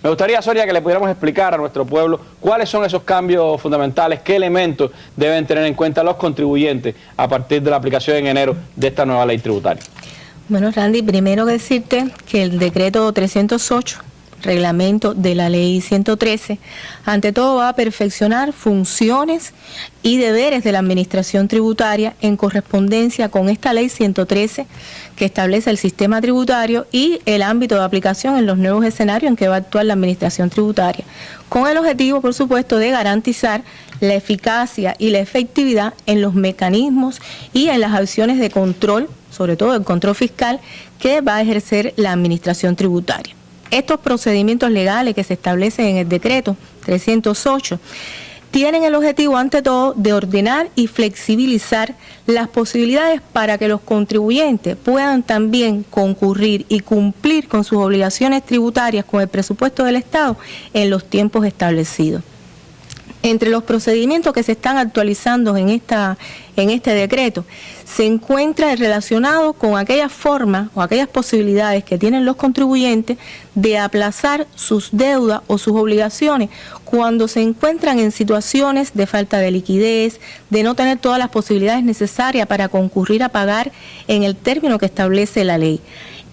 Me gustaría, Sonia, que le pudiéramos explicar a nuestro pueblo cuáles son esos cambios fundamentales, qué elementos deben tener en cuenta los contribuyentes a partir de la aplicación en enero de esta nueva ley tributaria. Bueno, Randy, primero decirte que el decreto 308, reglamento de la ley 113, ante todo va a perfeccionar funciones y deberes de la administración tributaria en correspondencia con esta ley 113 que establece el sistema tributario y el ámbito de aplicación en los nuevos escenarios en que va a actuar la administración tributaria, con el objetivo, por supuesto, de garantizar la eficacia y la efectividad en los mecanismos y en las acciones de control, sobre todo el control fiscal, que va a ejercer la administración tributaria. Estos procedimientos legales que se establecen en el decreto 308 tienen el objetivo, ante todo, de ordenar y flexibilizar las posibilidades para que los contribuyentes puedan también concurrir y cumplir con sus obligaciones tributarias con el presupuesto del Estado en los tiempos establecidos. Entre los procedimientos que se están actualizando en este decreto, se encuentra el relacionado con aquellas formas o aquellas posibilidades que tienen los contribuyentes de aplazar sus deudas o sus obligaciones cuando se encuentran en situaciones de falta de liquidez, de no tener todas las posibilidades necesarias para concurrir a pagar en el término que establece la ley.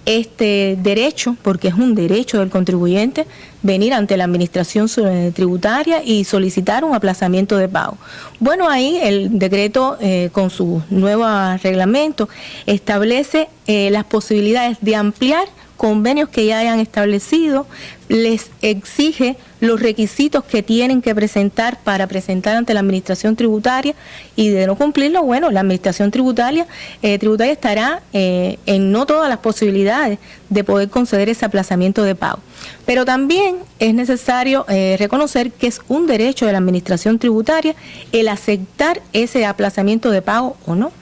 Este derecho, porque es un derecho del contribuyente, venir ante la administración tributaria y solicitar un aplazamiento de pago. Bueno, ahí el decreto con su nuevo reglamento establece las posibilidades de ampliar convenios que ya hayan establecido, les exige los requisitos que tienen que presentar para presentar ante la administración tributaria, y de no cumplirlo, bueno, la administración tributaria estará en no todas las posibilidades de poder conceder ese aplazamiento de pago. Pero también es necesario reconocer que es un derecho de la administración tributaria el aceptar ese aplazamiento de pago o no.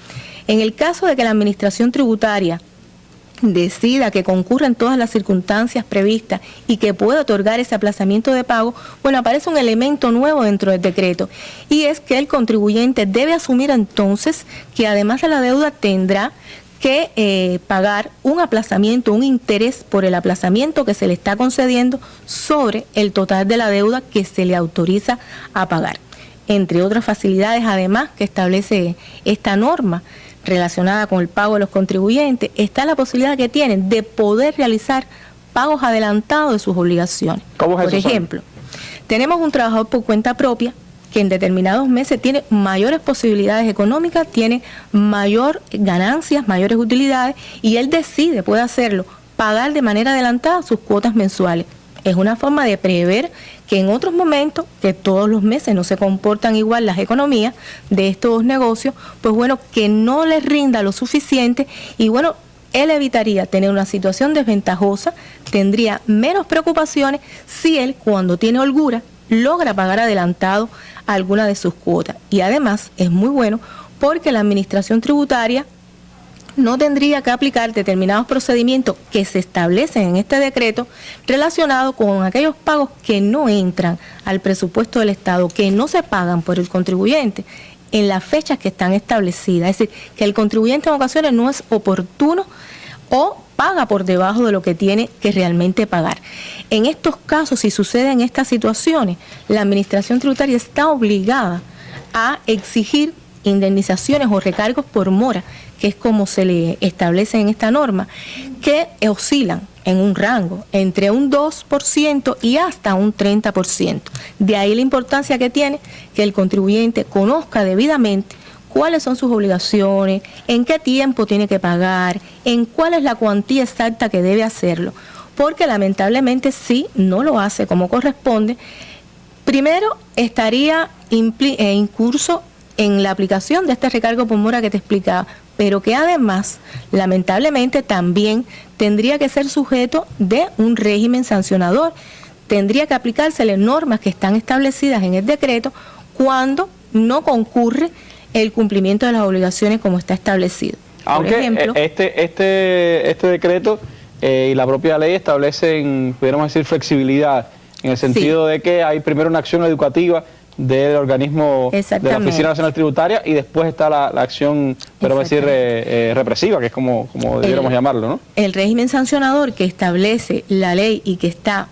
En el caso de que la administración tributaria decida que concurren todas las circunstancias previstas y que pueda otorgar ese aplazamiento de pago, bueno, aparece un elemento nuevo dentro del decreto, y es que el contribuyente debe asumir entonces que además de la deuda tendrá que pagar un aplazamiento, un interés por el aplazamiento que se le está concediendo sobre el total de la deuda que se le autoriza a pagar. Entre otras facilidades, además, que establece esta norma relacionada con el pago de los contribuyentes, está la posibilidad que tienen de poder realizar pagos adelantados de sus obligaciones. ¿Cómo es eso? Por ejemplo, tenemos un trabajador por cuenta propia que en determinados meses tiene mayores posibilidades económicas, tiene mayor ganancias, mayores utilidades, y él decide, puede hacerlo, pagar de manera adelantada sus cuotas mensuales. Es una forma de prever que en otros momentos, que todos los meses no se comportan igual las economías de estos negocios, pues bueno, que no les rinda lo suficiente, y bueno, él evitaría tener una situación desventajosa, tendría menos preocupaciones si él, cuando tiene holgura, logra pagar adelantado alguna de sus cuotas. Y además es muy bueno porque la administración tributaria no tendría que aplicar determinados procedimientos que se establecen en este decreto relacionados con aquellos pagos que no entran al presupuesto del Estado, que no se pagan por el contribuyente en las fechas que están establecidas. Es decir, que el contribuyente en ocasiones no es oportuno o paga por debajo de lo que tiene que realmente pagar. En estos casos, si suceden estas situaciones, la administración tributaria está obligada a exigir indemnizaciones o recargos por mora, que es como se le establece en esta norma, que oscilan en un rango entre un 2% y hasta un 30%. De ahí la importancia que tiene que el contribuyente conozca debidamente cuáles son sus obligaciones, en qué tiempo tiene que pagar, en cuál es la cuantía exacta que debe hacerlo, porque lamentablemente si no lo hace como corresponde, primero estaría incurso en la aplicación de este recargo por mora que te explicaba, pero que además, lamentablemente, también tendría que ser sujeto de un régimen sancionador. Tendría que aplicársele normas que están establecidas en el decreto cuando no concurre el cumplimiento de las obligaciones como está establecido. Aunque por ejemplo, este decreto y la propia ley establecen, pudiéramos decir, flexibilidad, en el sentido de que hay primero una acción educativa del organismo de la Oficina Nacional Tributaria y después está la acción, pero decir, represiva, que es como debiéramos llamarlo, ¿no? El régimen sancionador que establece la ley y que está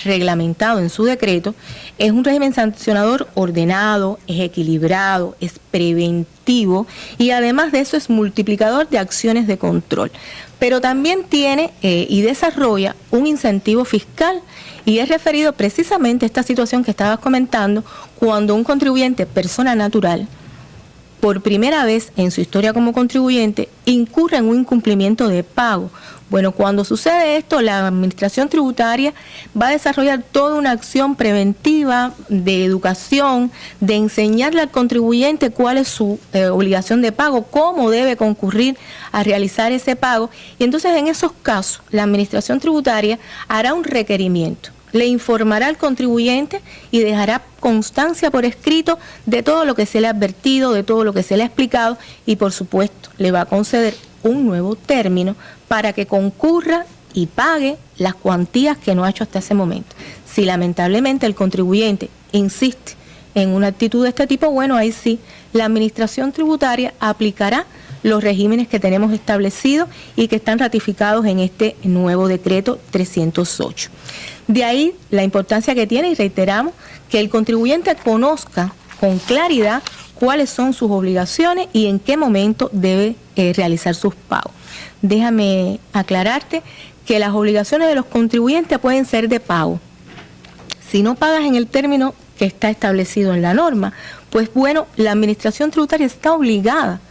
reglamentado en su decreto, es un régimen sancionador ordenado, es equilibrado, es preventivo y además de eso es multiplicador de acciones de control. Pero también tiene y desarrolla un incentivo fiscal y es referido precisamente a esta situación que estabas comentando cuando un contribuyente, persona natural, por primera vez en su historia como contribuyente, incurre en un incumplimiento de pago. Bueno, cuando sucede esto, la Administración Tributaria va a desarrollar toda una acción preventiva de educación, de enseñarle al contribuyente cuál es su obligación de pago, cómo debe concurrir a realizar ese pago. Y entonces, en esos casos, la Administración Tributaria hará un requerimiento. Le informará al contribuyente y dejará constancia por escrito de todo lo que se le ha advertido, de todo lo que se le ha explicado y por supuesto le va a conceder un nuevo término para que concurra y pague las cuantías que no ha hecho hasta ese momento. Si lamentablemente el contribuyente insiste en una actitud de este tipo, bueno, ahí sí, la Administración Tributaria aplicará los regímenes que tenemos establecidos y que están ratificados en este nuevo decreto 308. De ahí la importancia que tiene, y reiteramos, que el contribuyente conozca con claridad cuáles son sus obligaciones y en qué momento debe realizar sus pagos. Déjame aclararte que las obligaciones de los contribuyentes pueden ser de pago. Si no pagas en el término que está establecido en la norma, pues bueno, la Administración Tributaria está obligada,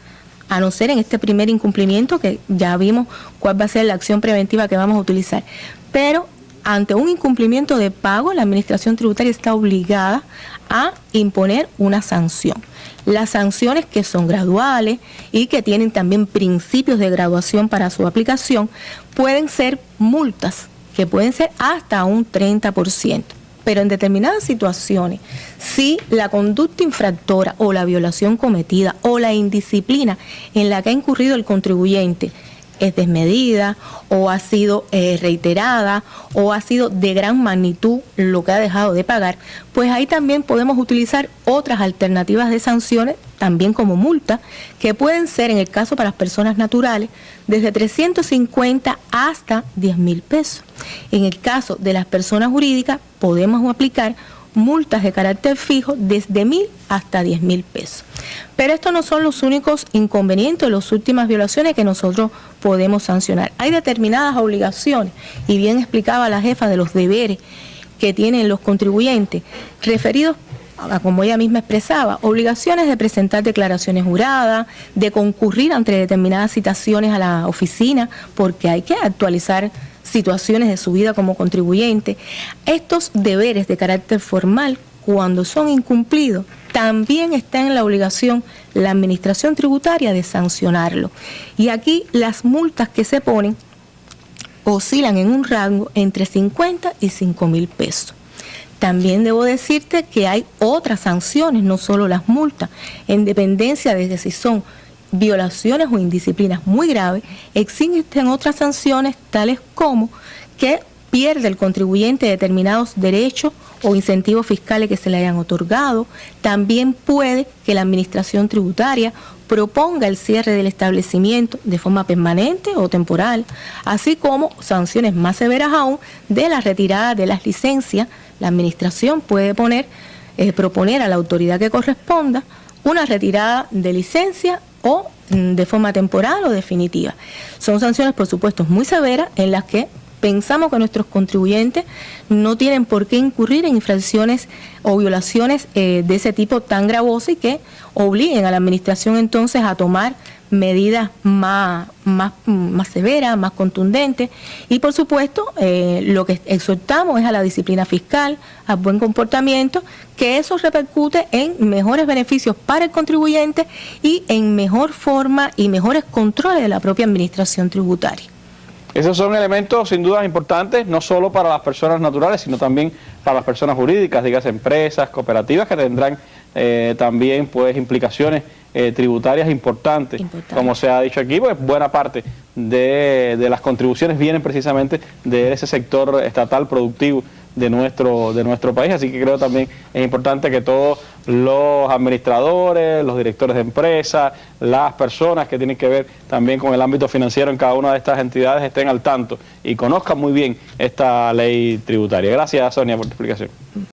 a no ser en este primer incumplimiento, que ya vimos cuál va a ser la acción preventiva que vamos a utilizar. Pero ante un incumplimiento de pago, la Administración Tributaria está obligada a imponer una sanción. Las sanciones, que son graduales y que tienen también principios de graduación para su aplicación, pueden ser multas, que pueden ser hasta un 30%. Pero en determinadas situaciones, si la conducta infractora o la violación cometida o la indisciplina en la que ha incurrido el contribuyente es desmedida o ha sido reiterada o ha sido de gran magnitud lo que ha dejado de pagar, pues ahí también podemos utilizar otras alternativas de sanciones, también como multa, que pueden ser, en el caso para las personas naturales, desde 350 hasta 10.000 pesos. En el caso de las personas jurídicas, podemos aplicar multas de carácter fijo desde 1.000 hasta 10.000 pesos. Pero estos no son los únicos inconvenientes, las últimas violaciones que nosotros podemos sancionar. Hay determinadas obligaciones, y bien explicaba la jefa de los deberes que tienen los contribuyentes, referidos a, como ella misma expresaba, obligaciones de presentar declaraciones juradas, de concurrir ante determinadas citaciones a la oficina, porque hay que actualizar situaciones de su vida como contribuyente. Estos deberes de carácter formal, cuando son incumplidos, también está en la obligación la Administración Tributaria de sancionarlo. Y aquí las multas que se ponen oscilan en un rango entre 50 y 5.000 pesos. También debo decirte que hay otras sanciones, no solo las multas, en dependencia de si son violaciones o indisciplinas muy graves. Existen otras sanciones tales como que pierde el contribuyente determinados derechos o incentivos fiscales que se le hayan otorgado. También puede que la Administración Tributaria proponga el cierre del establecimiento de forma permanente o temporal, así como sanciones más severas aún de la retirada de las licencias. La Administración puede proponer a la autoridad que corresponda una retirada de licencia o de forma temporal o definitiva. Son sanciones, por supuesto, muy severas, en las que pensamos que nuestros contribuyentes no tienen por qué incurrir en infracciones o violaciones de ese tipo tan gravosas y que obliguen a la Administración entonces a tomar medidas más severas, más contundentes. Y por supuesto, lo que exhortamos es a la disciplina fiscal, al buen comportamiento, que eso repercute en mejores beneficios para el contribuyente y en mejor forma y mejores controles de la propia Administración Tributaria. Esos son elementos sin duda importantes, no solo para las personas naturales, sino también para las personas jurídicas, digas empresas, cooperativas, que tendrán también pues implicaciones tributarias importantes. Como se ha dicho aquí, pues buena parte de las contribuciones vienen precisamente de ese sector estatal productivo de nuestro país, así que creo también es importante que todos los administradores, los directores de empresas, las personas que tienen que ver también con el ámbito financiero en cada una de estas entidades estén al tanto y conozcan muy bien esta ley tributaria. Gracias, Sonia, por tu explicación.